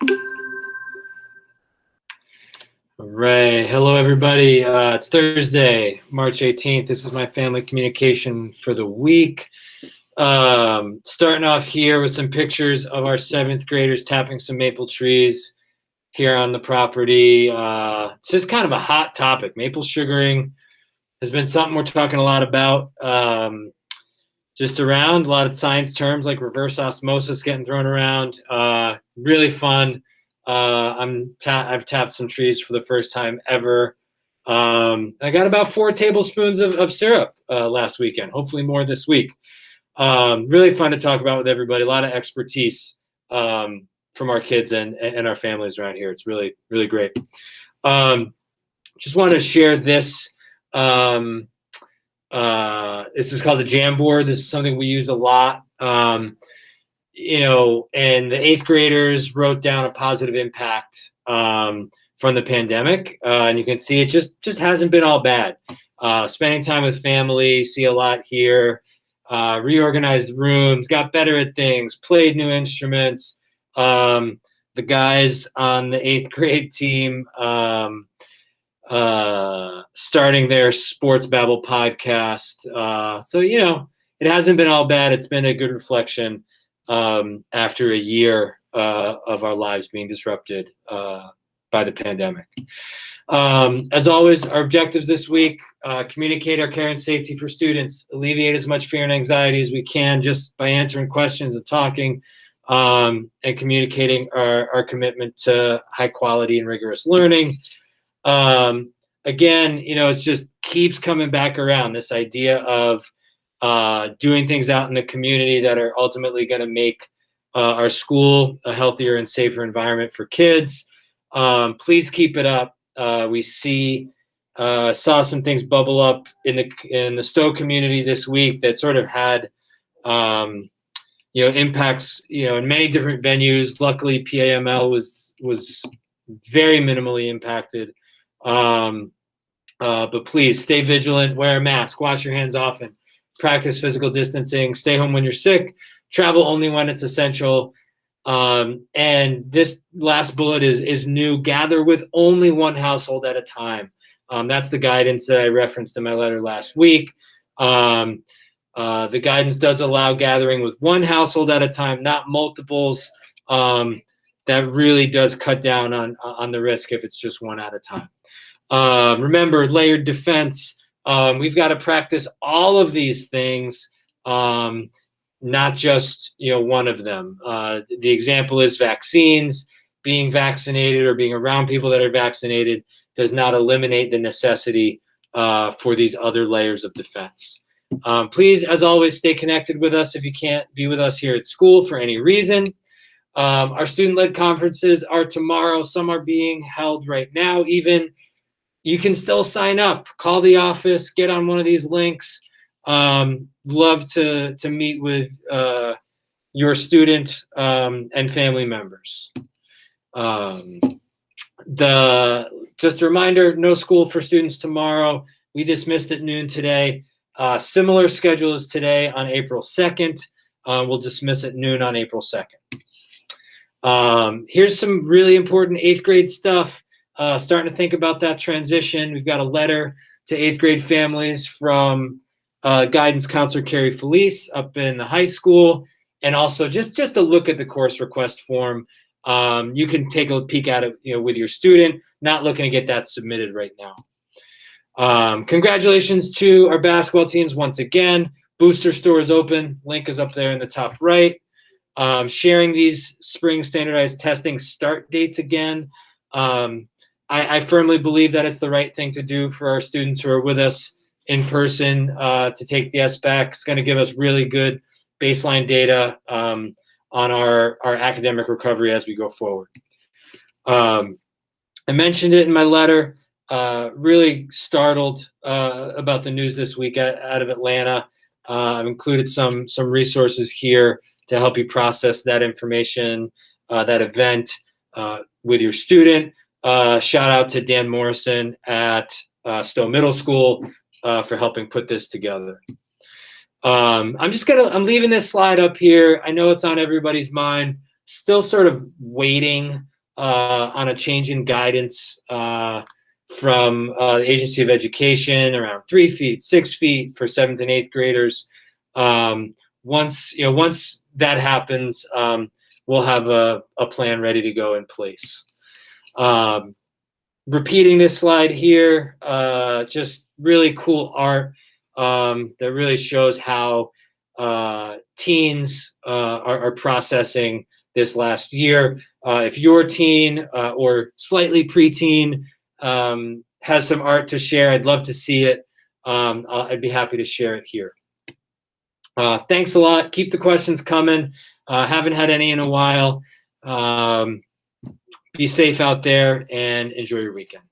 All right. Hello, everybody. It's Thursday, March 18th. This is my family communication for the week. Starting off here with some pictures of our 7th graders tapping some maple trees here on the property. It's just kind of a hot topic. Maple sugaring has been something we're talking a lot about. Just around a lot of science terms like reverse osmosis getting thrown around. Really fun. I've tapped some trees for the first time ever. I got about 4 tablespoons of syrup last weekend. Hopefully more this week. Really fun to talk about with everybody. A lot of expertise from our kids and our families around here. It's really, really great. Just want to share this. This is called the Jamboard. This is something we use a lot. And the 8th graders wrote down a positive impact from the pandemic. And you can see it just hasn't been all bad. Spending time with family, see a lot here. Reorganized rooms, got better at things, played new instruments. The guys on the 8th grade team starting their Sports Babble podcast. So, it hasn't been all bad. It's been a good reflection after a year of our lives being disrupted by the pandemic. As always, our objectives this week, communicate our care and safety for students, alleviate as much fear and anxiety as we can just by answering questions and talking, and communicating our commitment to high quality and rigorous learning. Again, it just keeps coming back around, this idea of doing things out in the community that are ultimately going to make our school a healthier and safer environment for kids. Please keep it up. We saw some things bubble up in the Stowe community this week that sort of had impacts in many different venues. Luckily, PAML was very minimally impacted. But please stay vigilant, wear a mask, wash your hands often, practice physical distancing, stay home when you're sick, travel only when it's essential. And this last bullet is new. Gather with only one household at a time. That's the guidance that I referenced in my letter last week. The guidance does allow gathering with one household at a time, not multiples. That really does cut down on the risk if it's just one at a time. Remember, layered defense. We've got to practice all of these things, not just one of them. The example is vaccines. Being vaccinated or being around people that are vaccinated does not eliminate the necessity for these other layers of defense. Please, as always, stay connected with us if you can't be with us here at school for any reason. Our student-led conferences are tomorrow. Some are being held right now even. You can still sign up. Call the office. Get on one of these links. Love to meet with your student and family members. Just a reminder, no school for students tomorrow. We dismissed at noon today. Similar schedule as today on April 2nd. We'll dismiss at noon on April 2nd. Here's some really important 8th grade stuff. Starting to think about that transition. We've got a letter to 8th grade families from guidance counselor Carrie Felice up in the high school, and also just a look at the course request form. You can take a peek at it with your student. Not looking to get that submitted right now. Congratulations to our basketball teams once again. Booster store is open. Link is up there in the top right. Sharing these spring standardized testing start dates again. I firmly believe that it's the right thing to do for our students who are with us in person to take the SBAC. It's going to give us really good baseline data on our academic recovery as we go forward. I mentioned it in my letter. Really startled about the news this week out of Atlanta. I've included some resources here to help you process that information, that event with your student. Shout out to Dan Morrison at Stowe Middle School for helping put this together. I'm leaving this slide up here. I know it's on everybody's mind. still sort of waiting on a change in guidance from the Agency of Education around 3 feet, 6 feet for 7th and 8th graders. Once that happens, we'll have a plan ready to go in place. Repeating this slide here, just really cool art that really shows how teens are processing this last year. If your teen or slightly preteen has some art to share, I'd love to see it. I'd be happy to share it here. Thanks a lot. Keep the questions coming. Haven't had any in a while. Be safe out there and enjoy your weekend.